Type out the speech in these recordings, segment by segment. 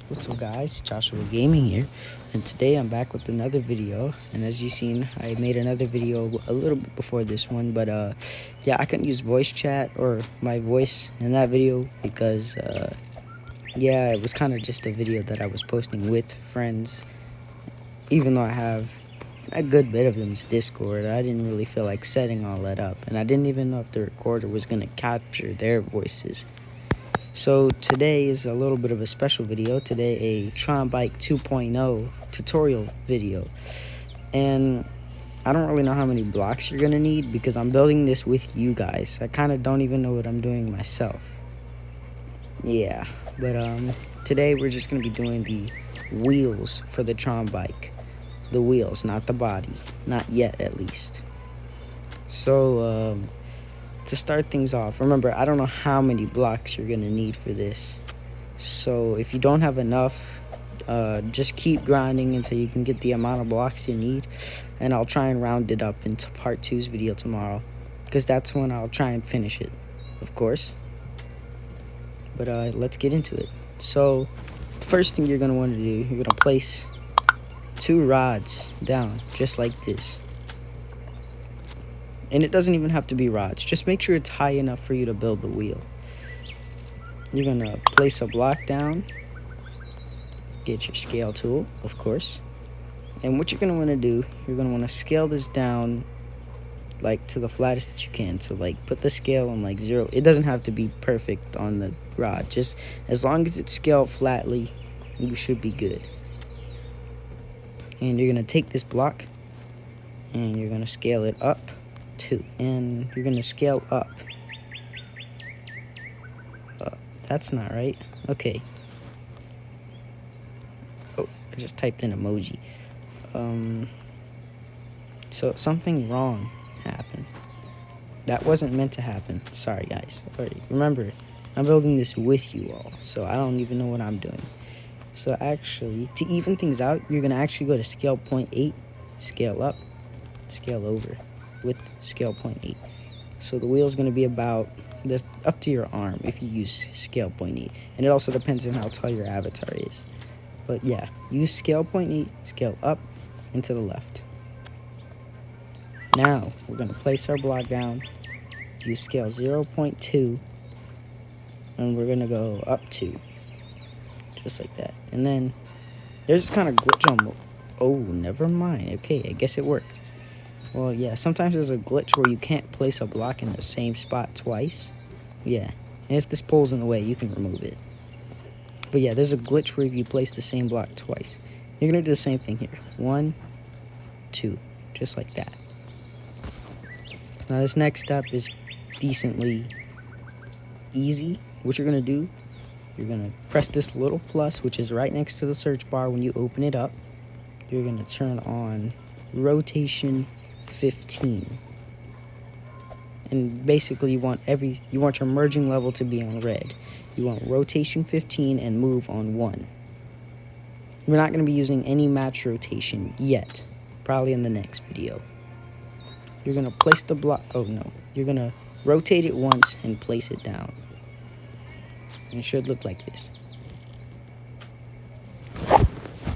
What's up guys, Joshua Gaming here, and today I'm back with another video. And as you've seen, I made another video a little bit before this one, but yeah, I couldn't use voice chat or my voice in that video because yeah, it was kind of just a video that I was posting with friends. Even though I have a good bit of them's Discord, I didn't really feel like setting all that up, and I didn't even know if the recorder was going to capture their voices. So today is a little bit of a special video. Today a Tron Bike 2.0 tutorial video. And I don't really know how many blocks you're gonna need because I'm building this with you guys. I kind of don't even know what I'm doing myself. Yeah, but today we're just gonna be doing the wheels for the Tron Bike. The wheels, not the body. Not yet, at least. So to start things off, remember, I don't know how many blocks you're gonna need for this, so if you don't have enough, just keep grinding until you can get the amount of blocks you need, and I'll try and round it up into part 2's video tomorrow, because that's when I'll try and finish it, of course. But let's get into it. So first thing you're gonna want to do, you're gonna place 2 rods down just like this. And it doesn't even have to be rods. Just make sure it's high enough for you to build the wheel. You're going to place a block down. Get your scale tool, of course. And what you're going to want to do, you're going to want to scale this down like to the flattest that you can. So like put the scale on like 0. It doesn't have to be perfect on the rod. Just as long as it's scaled flatly, you should be good. And you're going to take this block and you're going to scale it up. And you're gonna scale up. That's not right. Okay. Oh, I just typed in emoji. So something wrong happened. That wasn't meant to happen. Sorry, guys. Alright, remember, I'm building this with you all, so I don't even know what I'm doing. So actually, to even things out, you're gonna actually go to scale 0.8, scale up, scale over. With scale 0.8. So the wheel is going to be about this, up to your arm if you use scale 0.8. And it also depends on how tall your avatar is. But yeah, use scale 0.8, scale up and to the left. Now we're going to place our block down, use scale 0.2, and we're going to go up 2. Just like that. And then there's this kind of glitch on. Oh, never mind. Okay, I guess it worked. Well, yeah, sometimes there's a glitch where you can't place a block in the same spot twice. Yeah, and if this pole's in the way, you can remove it. But yeah, there's a glitch where if you place the same block twice. You're going to do the same thing here. 1, 2, just like that. Now this next step is decently easy. What you're going to do, you're going to press this little plus, which is right next to the search bar when you open it up. You're going to turn on rotation 15, and basically you want your merging level to be on red. You want rotation 15 and move on 1. We're not going to be using any match rotation yet, probably in the next video. You're going to place the block, oh no, you're going to rotate it once and place it down, and it should look like this.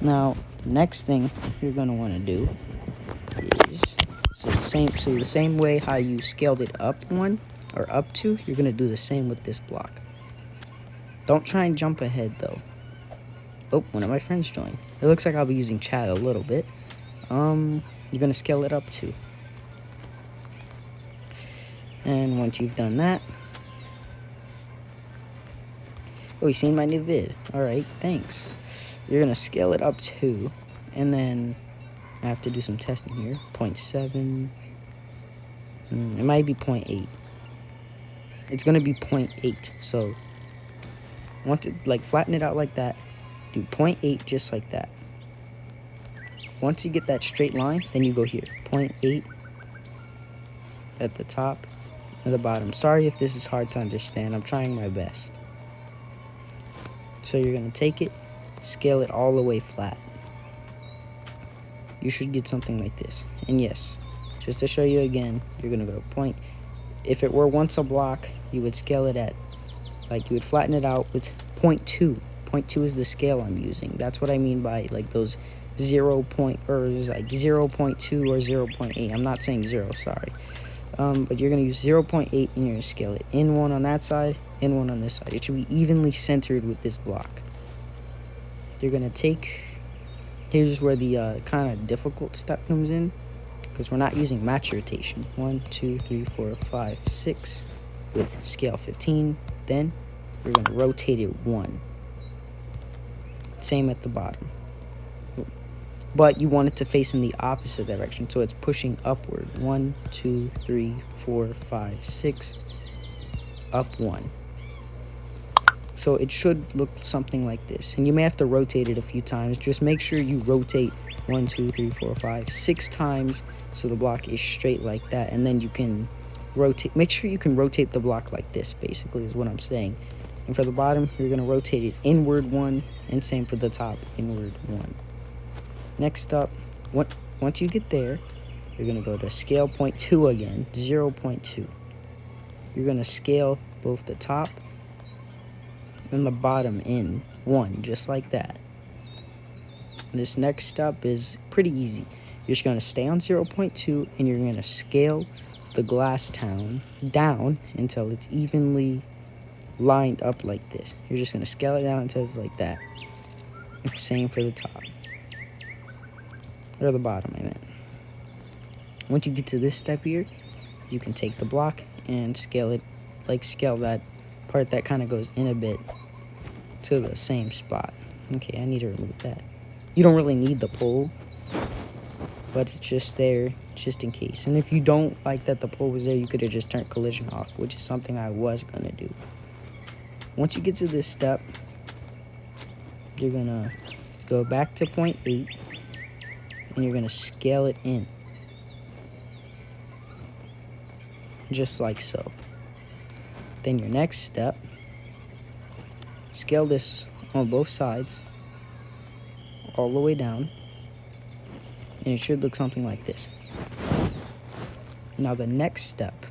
Now the next thing you're going to want to do is the same way how you scaled it up 1 or up 2, you're gonna do the same with this block. Don't try and jump ahead though. Oh, one of my friends joined. It looks like I'll be using chat a little bit. You're gonna scale it up 2. And once you've done that, oh, you seen my new vid? All right, thanks. You're gonna scale it up 2, and then I have to do some testing here. 0.7. It might be 0.8. It's going to be 0.8. So, want to like flatten it out like that. Do 0.8 just like that. Once you get that straight line, then you go here. 0.8 at the top and the bottom. Sorry if this is hard to understand. I'm trying my best. So you're going to take it, scale it all the way flat. You should get something like this. And yes, just to show you again, you're going to go to point. If it were once a block, you would scale it at, like you would flatten it out with 0.2 0.2 is the scale I'm using. That's what I mean by like those 0 point, or is like 0.2 or 0.8. I'm not saying 0, sorry. But you're going to use 0.8 and you're going to scale it. In one on that side, in one on this side. It should be evenly centered with this block. You're going to take, here's where the kind of difficult step comes in, because we're not using match rotation. 1, 2, 3, 4, 5, 6 with scale 15. Then we're going to rotate it 1. Same at the bottom. But you want it to face in the opposite direction, so it's pushing upward. 1, 2, 3, 4, 5, 6, up 1. So it should look something like this. And you may have to rotate it a few times. Just make sure you rotate 1, 2, 3, 4, 5, 6 times so the block is straight like that. And then you can rotate. Make sure you can rotate the block like this, basically, is what I'm saying. And for the bottom, you're going to rotate it inward 1, and same for the top, inward 1. Next up, once you get there, you're going to go to scale 0.2 again, 0.2. You're going to scale both the top and the bottom in 1, just like that. This next step is pretty easy. You're just going to stay on 0.2 and you're going to scale the glass down until it's evenly lined up like this. You're just going to scale it down until it's like that. Same for the top. Or the bottom, I meant. Once you get to this step here, you can take the block and scale it, like scale that part that kind of goes in a bit to the same spot. Okay, I need to remove that. You don't really need the pole, but it's just there just in case. And if you don't like that the pole was there, you could have just turned collision off, which is something I was going to do. Once you get to this step, you're going to go back to 0.8. And you're going to scale it in. Just like so. Then your next step, scale this on both sides. All the way down. And it should look something like this. Now the next step,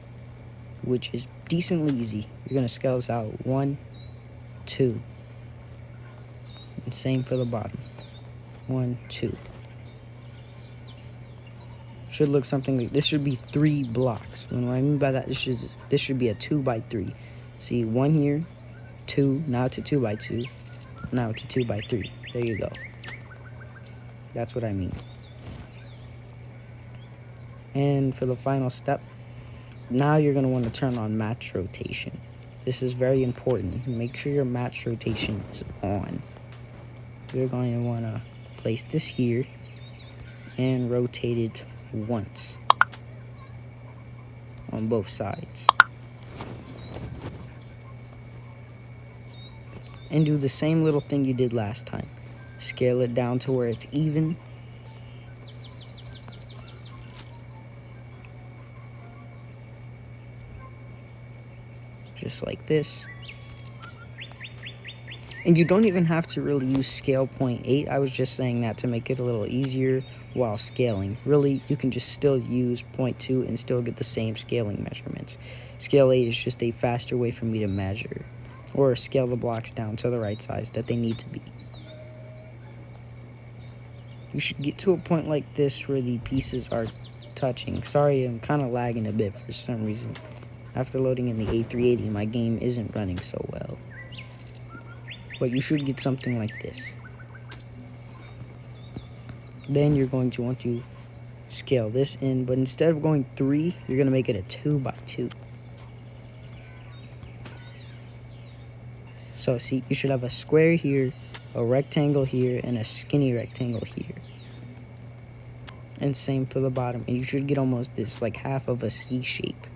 which is decently easy, you're going to scale this out 1, 2. And same for the bottom. 1, 2. Should look something like this. Should be 3 blocks. And what I mean by that, this should be a 2 by 3. See, 1 here, 2. Now it's a 2 by 2. Now it's a 2 by 3. There you go. That's what I mean. And for the final step, now you're going to want to turn on match rotation. This is very important. Make sure your match rotation is on. You're going to want to place this here and rotate it once on both sides. And do the same little thing you did last time. Scale it down to where it's even. Just like this. And you don't even have to really use scale 0.8. I was just saying that to make it a little easier while scaling. Really, you can just still use 0.2 and still get the same scaling measurements. Scale 8 is just a faster way for me to measure or scale the blocks down to the right size that they need to be. You should get to a point like this where the pieces are touching. Sorry, I'm kind of lagging a bit for some reason. After loading in the A380, my game isn't running so well. But you should get something like this. Then you're going to want to scale this in, but instead of going 3, you're going to make it a 2 by 2. So see, you should have a square here, a rectangle here, and a skinny rectangle here. And same for the bottom. And you should get almost this like half of a C shape.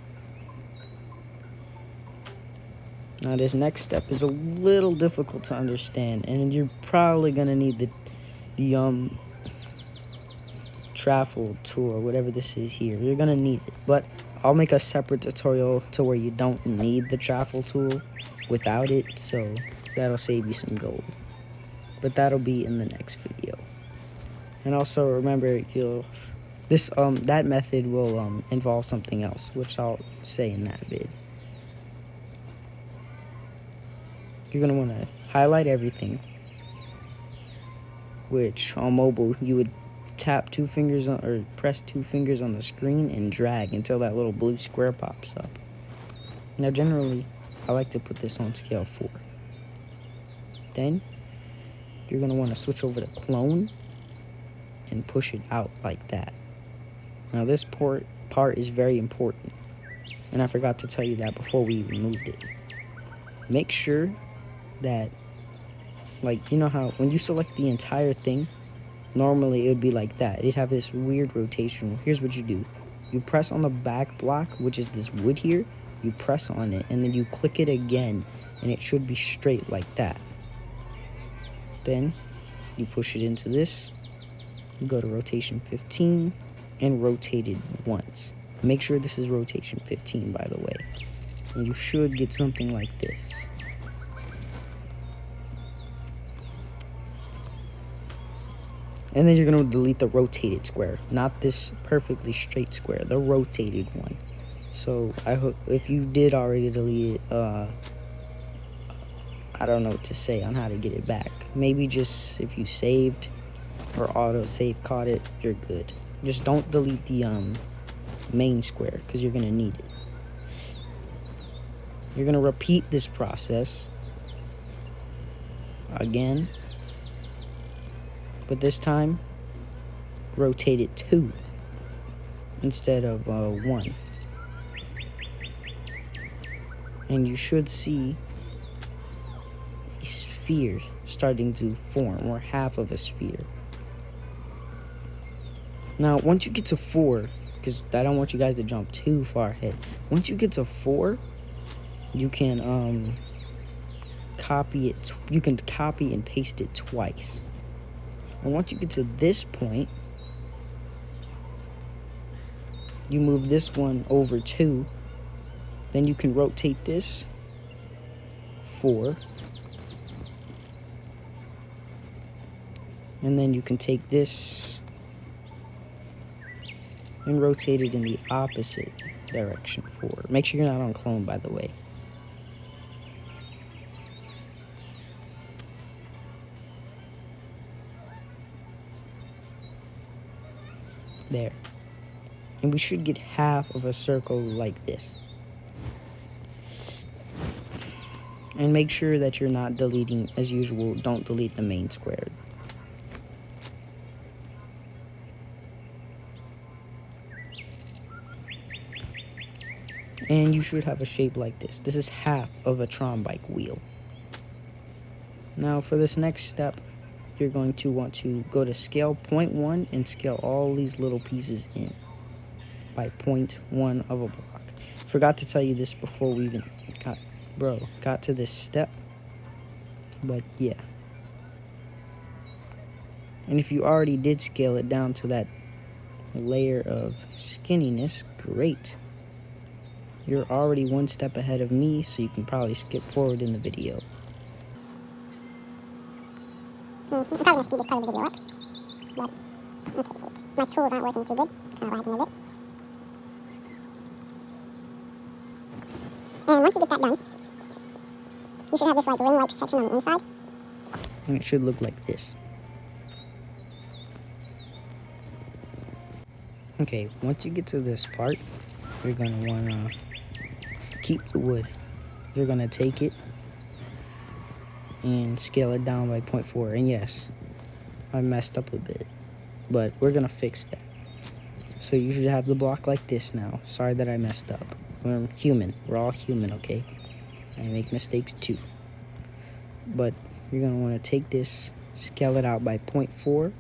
Now this next step is a little difficult to understand, and you're probably gonna need the travel tool or whatever this is here. You're gonna need it, but I'll make a separate tutorial to where you don't need the travel tool without it, so that'll save you some gold. But that'll be in the next video. And also remember, that method will involve something else, which I'll say in that vid. You're going to want to highlight everything, which on mobile you would tap 2 fingers on, or press 2 fingers on the screen and drag until that little blue square pops up. Now generally I like to put this on scale 4. Then you're going to want to switch over to clone and push it out like that. Now this part is very important, and I forgot to tell you that before we even moved it. Make sure that, like, you know how when you select the entire thing, normally it would be like that. It'd have this weird rotation. Here's what you do. You press on the back block, which is this wood here. You press on it, and then you click it again, and it should be straight like that. Then you push it into this. You go to rotation 15 and rotate it once. Make sure this is rotation 15, by the way. And you should get something like this. And then you're going to delete the rotated square, not this perfectly straight square, the rotated one. So I hope if you did already delete it, I don't know what to say on how to get it back. Maybe just if you saved or auto save caught it, you're good. Just don't delete the main square because you're going to need it. You're going to repeat this process again, but this time rotate it 2 instead of 1. And you should see a sphere starting to form, or half of a sphere. Now, once you get to 4, because I don't want you guys to jump too far ahead. Once you get to 4, you can copy it. You can copy and paste it twice. And once you get to this point, you move this one over 2. Then you can rotate this 4. And then you can take this and rotate it in the opposite direction 4. Make sure you're not on clone, by the way. There. And we should get half of a circle like this. And make sure that you're not deleting, as usual, don't delete the main square. And you should have a shape like this. This is half of a Tron bike wheel. Now for this next step, you're going to want to go to scale 0.1 and scale all these little pieces in by 0.1 of a block. Forgot to tell you this before we even got to this step. But yeah. And if you already did scale it down to that layer of skinniness, great. You're already one step ahead of me, so you can probably skip forward in the video. I'm probably going to speed this part of the video up, but okay, my tools aren't working too good, kind of lagging a bit. And once you get that done, you should have this like ring-like section on the inside. And it should look like this. Okay, once you get to this part, you're going to want to keep the wood. You're going to take it and scale it down by 0.4. And yes, I messed up a bit, but we're going to fix that. So you should have the block like this now. Sorry that I messed up. We're human. We're all human, okay? I make mistakes too. But you're going to want to take this, scale it out by 0.4.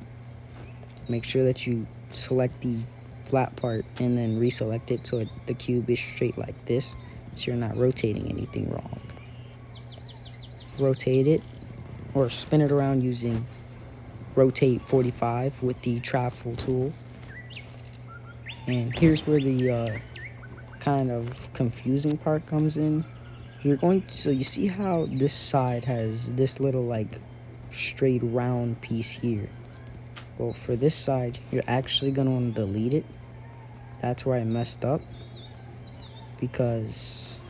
Make sure that you select the flat part and then reselect it so the cube is straight like this, so you're not rotating anything wrong. Rotate it or spin it around using rotate 45 with the travel tool. And here's where the kind of confusing part comes in. So you see how this side has this little like straight round piece here. Well, for this side, you're actually going to want to delete it. That's where I messed up, because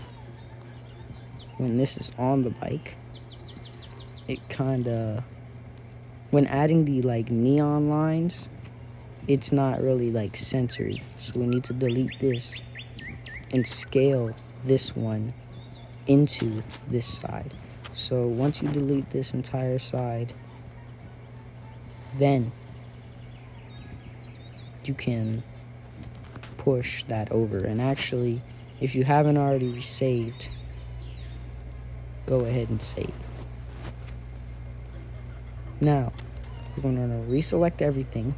when this is on the bike, it kind of, when adding the like neon lines, it's not really like centered. So we need to delete this and scale this one into this side. So once you delete this entire side, then you can push that over. And actually, if you haven't already saved, go ahead and save. Now we're going to reselect everything.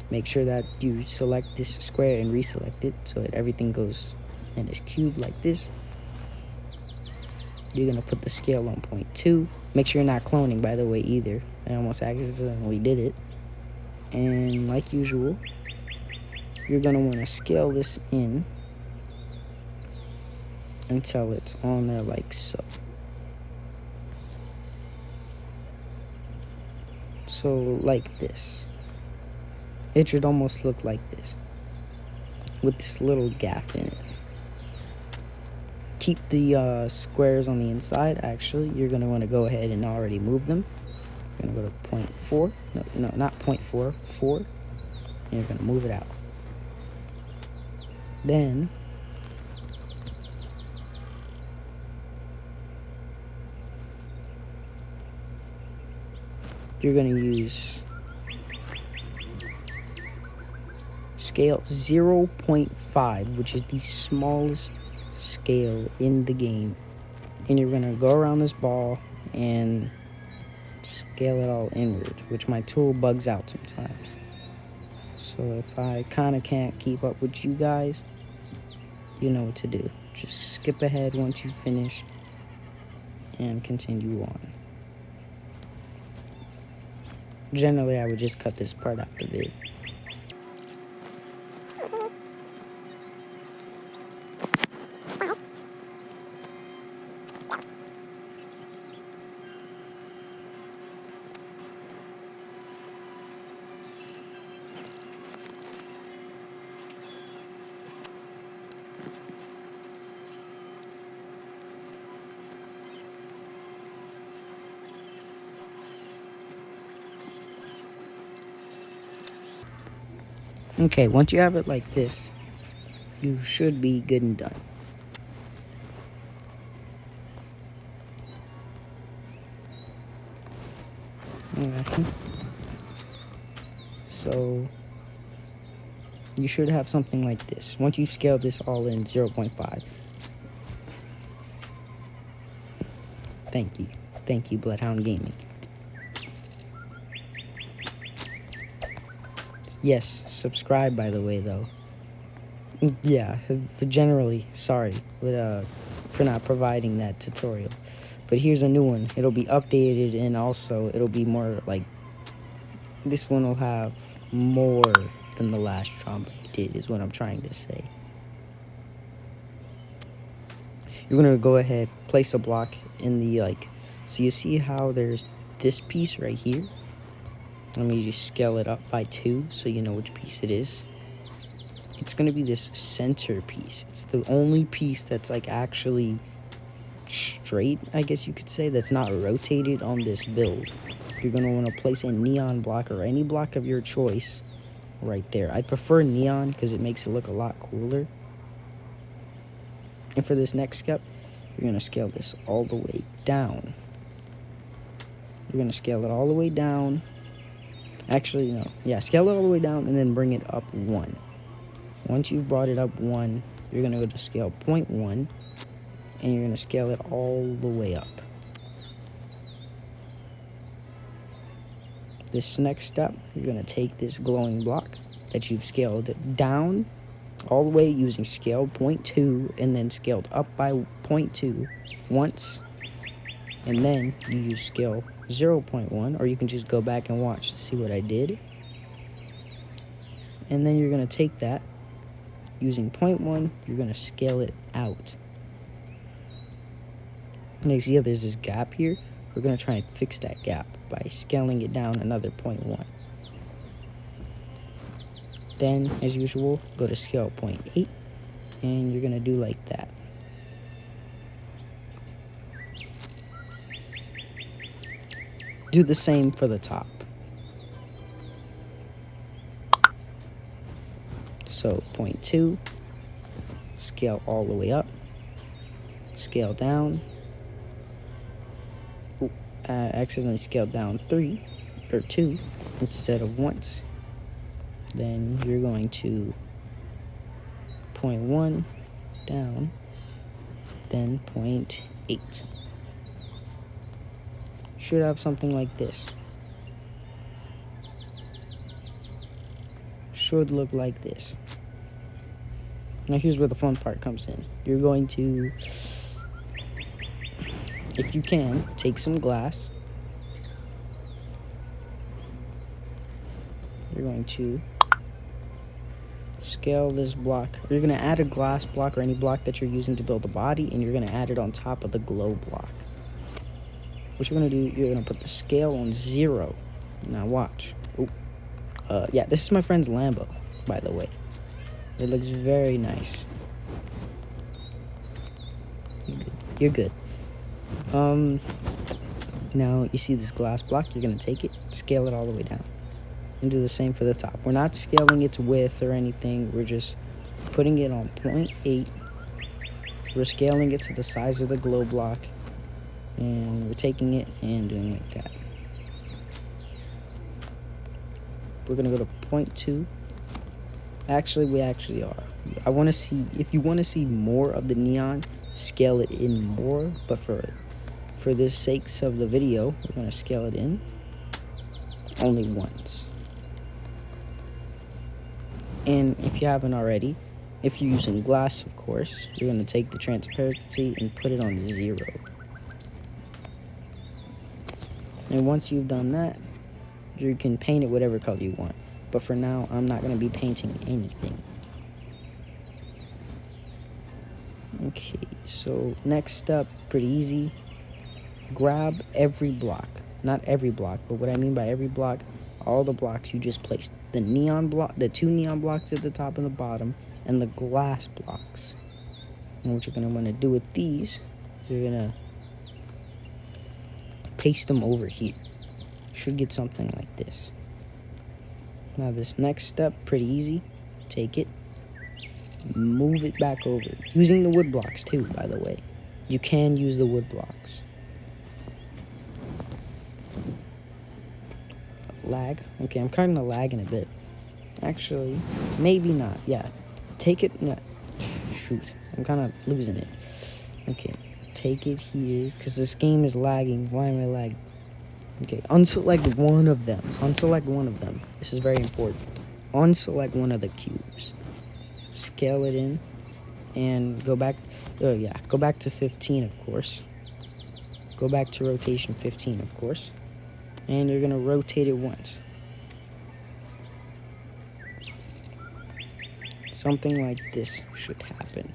Make sure that you select this square and reselect it so that everything goes in this cube like this. You're going to put the scale on 0.2. Make sure you're not cloning, by the way, either. I almost accidentally did it. And like usual, you're going to want to scale this in until it's on there like so. So like this. It should almost look like this, with this little gap in it. Keep the squares on the inside. Actually, you're going to want to go ahead and already move them. You're going to go to 0.4. No, not 0.4, 4. And you're going to move it out. Then you're going to use scale 0.5, which is the smallest scale in the game. And you're going to go around this ball and scale it all inward, which my tool bugs out sometimes. So if I kind of can't keep up with you guys, you know what to do. Just skip ahead once you finish and continue on. Generally, I would just cut this part out the vid. Okay, once you have it like this, you should be good and done. Okay. So you should have something like this. Once you've scaled this all in 0.5. Thank you, Bloodhound Gaming. Yes, subscribe, by the way, though. Yeah, generally, sorry for not providing that tutorial. But here's a new one. It'll be updated, and also it'll be more like, this one will have more than the last Tron did, is what I'm trying to say. You're going to go ahead, place a block in the, like, so you see how there's this piece right here? Let me just scale it up by 2 so you know which piece it is. It's going to be this center piece. It's the only piece that's like actually straight, I guess you could say, that's not rotated on this build. You're going to want to place a neon block or any block of your choice right there. I prefer neon because it makes it look a lot cooler. And for this next step, you're going to scale this all the way down. You're going to scale it all the way down. Actually, no. Yeah, scale it all the way down and then bring it up 1. Once you've brought it up 1, you're going to go to scale 0.1. And you're going to scale it all the way up. This next step, you're going to take this glowing block that you've scaled down all the way using scale 0.2 and then scaled up by 0.2 once. And then you use scale 0.1, or you can just go back and watch to see what I did. And then you're going to take that, using 0.1, you're going to scale it out. And you see how there's this gap here? We're going to try and fix that gap by scaling it down another 0.1. Then, as usual, go to scale 0.8, and you're going to do like that. Do the same for the top. So 0.2, scale all the way up, scale down. Ooh, I accidentally scaled down 3 or 2 instead of once. Then you're going to 0.1 down, then 0.8. Should have something like this. Should look like this. Now here's where the fun part comes in. You're going to, if you can, take some glass. You're going to scale this block. You're going to add a glass block or any block that you're using to build a body, and you're going to add it on top of the glow block. What you're going to do, you're going to put the scale on 0. Now watch. Ooh. Yeah, this is my friend's Lambo, by the way. It looks very nice. You're good. Now you see this glass block, you're going to take it, scale it all the way down. And do the same for the top. We're not scaling its width or anything. We're just putting it on 0.8. We're scaling it to the size of the glow block. And we're taking it and doing like that. We're going to go to 0.2. Actually, we actually are. I want to see, if you want to see more of the neon, scale it in more. But for the sakes of the video, we're going to scale it in only once. And if you haven't already, if you're using glass, of course, you're going to take the transparency and put it on 0. And once you've done that, you can paint it whatever color you want. But for now, I'm not going to be painting anything. Okay, so next step, pretty easy. Grab every block. Not every block, but what I mean by every block, all the blocks you just placed. The neon block, the 2 neon blocks at the top and the bottom, and the glass blocks. And what you're going to want to do with these, you're going to paste them over here. You should get something like this. Now this next step, pretty easy. Take it, move it back over. Using the wood blocks too, by the way. You can use the wood blocks. Lag. Okay, I'm kind of lagging a bit. Actually, maybe not. Yeah. Take it. No. Shoot. I'm kind of losing it. Okay. Take it here. Because this game is lagging. Why am I lagging? Okay. Unselect one of them. Unselect one of them. This is very important. Unselect one of the cubes. Scale it in. And go back. Oh, yeah. Go back to 15, of course. Go back to rotation 15, of course. And you're going to rotate it once. Something like this should happen.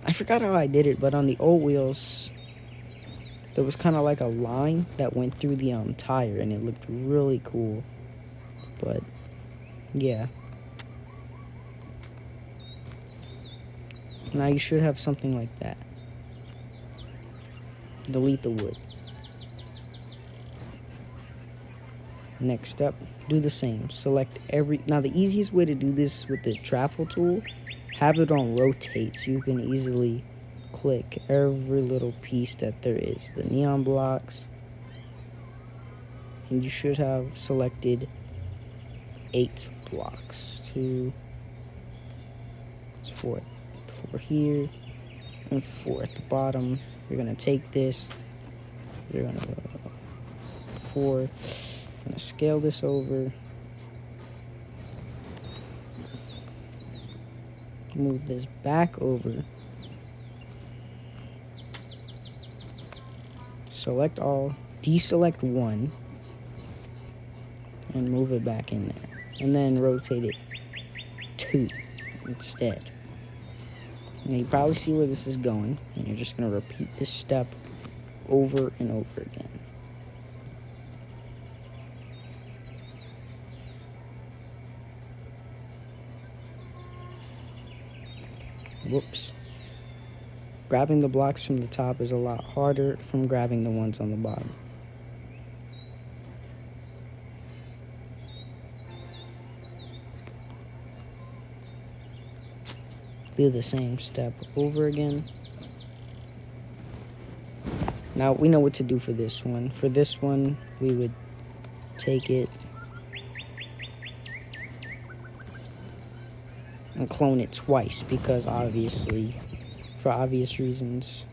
I forgot how I did it, but on the old wheels, there was kind of like a line that went through the tire, and it looked really cool. But, yeah. Now you should have something like that. Delete the wood. Next step, do the same. Select every... Now, the easiest way to do this with the travel tool, have it on rotate so you can easily click every little piece that there is. The neon blocks. And you should have selected 8 blocks. 2, 4 here, and 4 at the bottom. You're going to take this. You're going to go 4... I'm going to scale this over, move this back over, select all, deselect one, and move it back in there, and then rotate it 2 instead. Now you probably see where this is going, and you're just going to repeat this step over and over again. Whoops. Grabbing the blocks from the top is a lot harder from grabbing the ones on the bottom. do the same step over again. Now we know what to do for this one. For this one, we would take it and clone it twice, because obviously, for obvious reasons,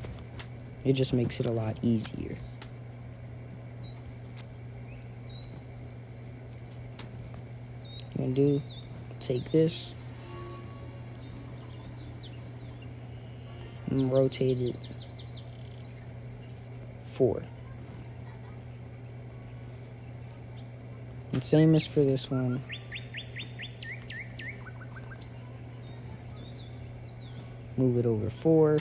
it just makes it a lot easier. What I'm gonna do, take this and rotate it 4. And same as for this one. Move it over 4.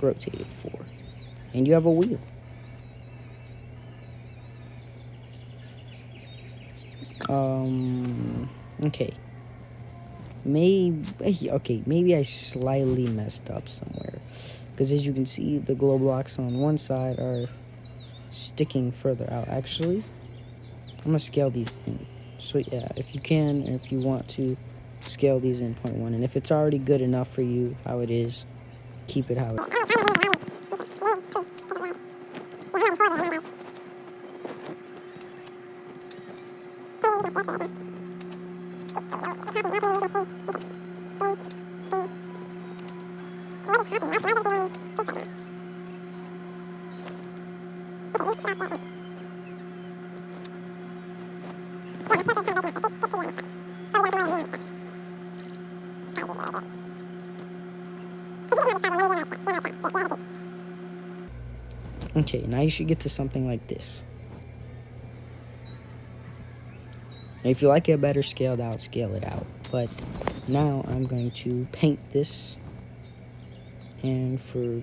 Rotate it 4. And you have a wheel. Okay. Maybe I slightly messed up somewhere. Because as you can see, the glow blocks on one side are sticking further out. Actually, I'm going to scale these in. So yeah, if you can, or if you want to, scale these in 0.1. And if it's already good enough for you, how it is, keep it how it is. Okay, now you should get to something like this. If you like it better scaled out, scale it out. But now I'm going to paint this, and for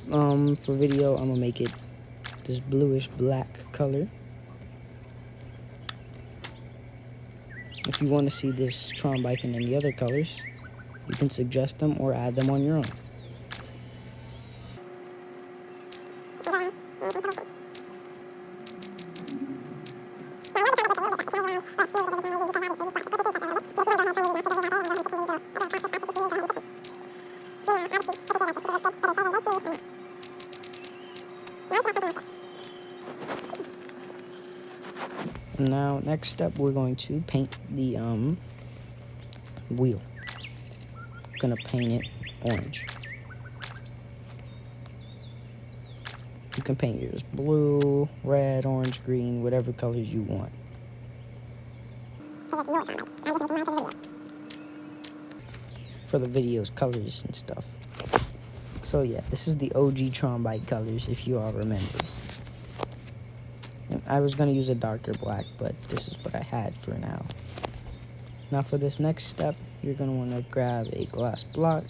video, I'm gonna make it this bluish black color. If you want to see this Tron bike in any other colors, you can suggest them or add them on your own. Now, next step, we're going to paint the wheel. Gonna paint it orange. You can paint yours blue, red, orange, green, whatever colors you want. For the videos, colors and stuff. So yeah, this is the OG Tron bike colors, if you all remember. And I was gonna use a darker black, but this is what I had for now. Now for this next step, you're gonna wanna grab a glass block,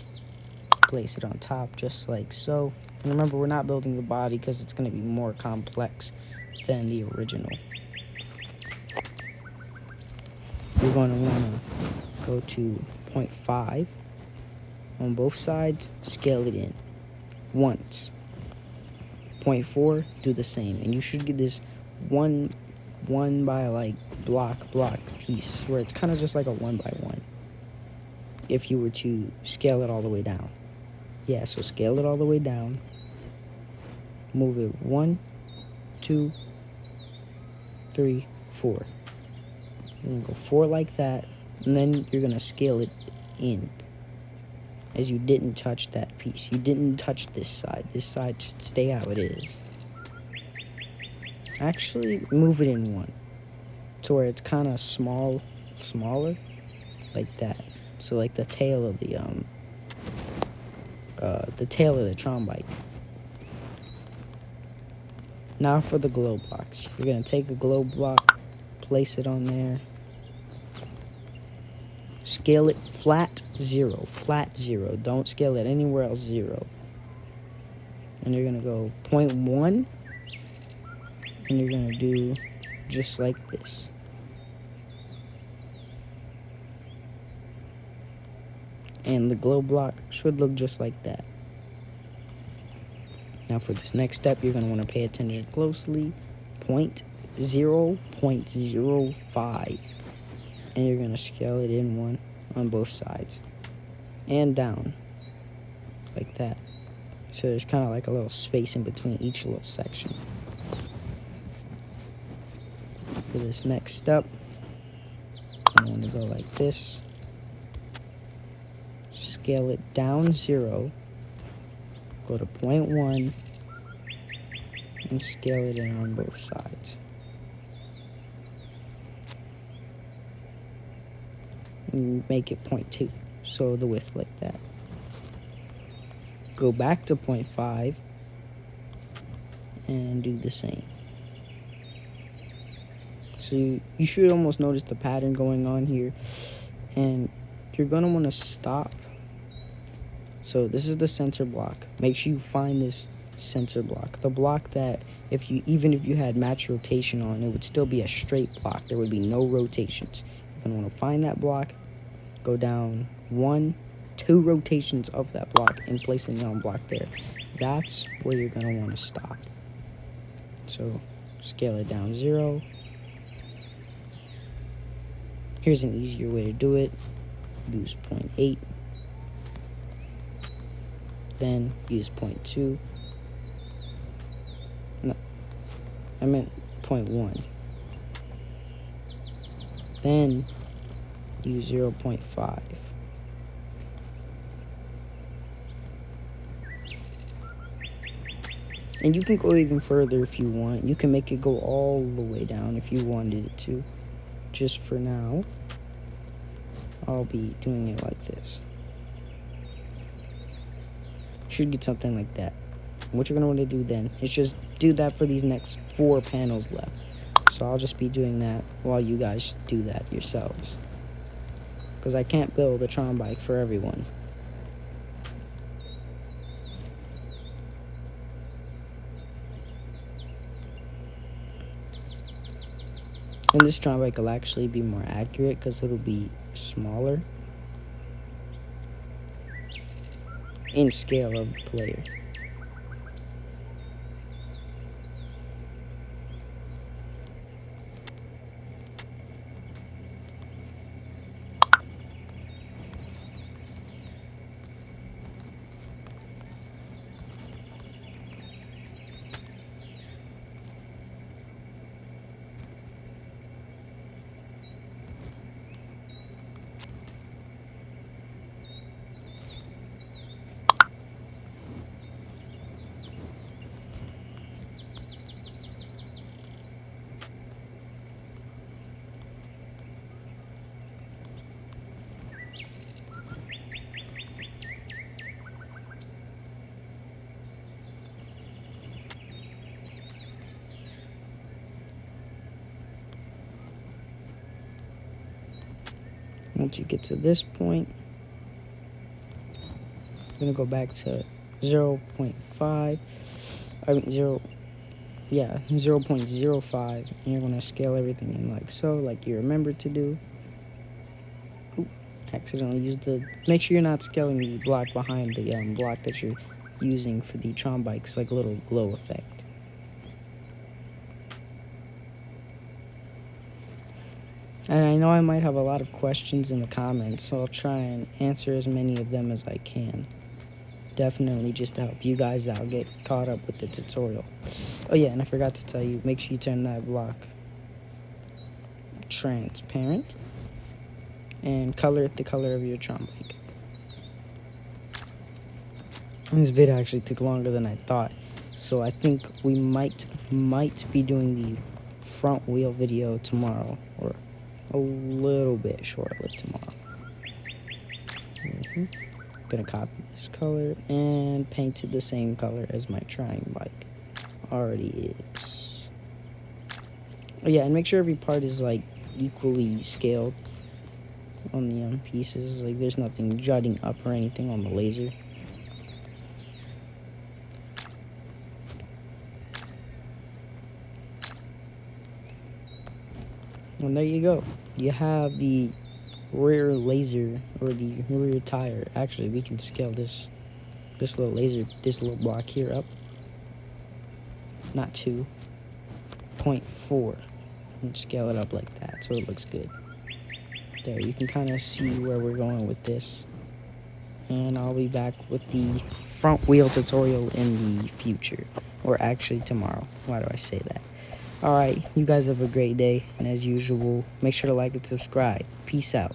place it on top just like so. And remember, we're not building the body because it's gonna be more complex than the original. You're gonna wanna go to 0.5 on both sides, scale it in once. 0.4, do the same, and you should get this one by like block piece where it's kind of just like a 1 by 1 if you were to scale it all the way down. Yeah, so scale it all the way down, move it 1, 2, 3, 4. You're gonna go 4 like that, and then you're gonna scale it in, as you didn't touch that piece. You didn't touch this side. This side should stay how it is. Actually, move it in 1 to where it's kind of smaller, like that. So like the tail of the Tron bike. Now for the glow blocks. You're gonna take a glow block, place it on there, scale it flat 0. Don't scale it anywhere else 0. And you're gonna go 0.1, and you're gonna do just like this. And the glow block should look just like that. Now for this next step, you're gonna wanna pay attention closely. Point 0.05, and you're going to scale it in one on both sides and down like that. So there's kind of like a little space in between each little section. For this next step, I'm going to go like this, scale it down 0, go to 0.1, and scale it in on both sides. And make it 0.2, so the width like that. Go back to 0.5 and do the same. So you should almost notice the pattern going on here, and you're gonna want to stop. So this is the center block. Make sure you find this center block, the block that even if you had match rotation on, it would still be a straight block. There would be no rotations. You're gonna want to find that block, go down 1, 2 rotations of that block, and place a neon block there. That's where you're gonna want to stop. So scale it down 0. Here's an easier way to do it. Use 0.8. Then use 0.2. No, I meant 0.1. Then use 0.5. And you can go even further if you want. You can make it go all the way down if you wanted it to. Just for now, I'll be doing it like this. Should get something like that. What you're going to want to do then is just do that for these next 4 panels left. So I'll just be doing that while you guys do that yourselves, because I can't build a Tron bike for everyone. And this Tron bike will actually be more accurate because it'll be smaller in scale of the player. Once you get to this point, I'm going to go back to 0.5, 0.05, and you're going to scale everything in like so, like you remembered to do. Ooh, accidentally used make sure you're not scaling the block behind the block that you're using for the Tron bikes, like a little glow effect. And I know I might have a lot of questions in the comments, so I'll try and answer as many of them as I can. Definitely just to help you guys out, get caught up with the tutorial. Oh yeah, and I forgot to tell you, make sure you turn that block transparent and color it the color of your Tron bike. And this video actually took longer than I thought, so I think we might be doing the front wheel video tomorrow, or a little bit shortly tomorrow. Gonna copy this color and paint it the same color as my trying bike already is. Oh yeah, and make sure every part is like equally scaled on the pieces. Like there's nothing jutting up or anything on the laser. And there you go. You have the rear laser, or the rear tire. Actually, we can scale this little laser, this little block here up. Not 2. 0.4 and scale it up like that so it looks good. There, you can kind of see where we're going with this. And I'll be back with the front wheel tutorial in the future, or actually tomorrow. Why do I say that? Alright, you guys have a great day, and as usual, make sure to like and subscribe. Peace out.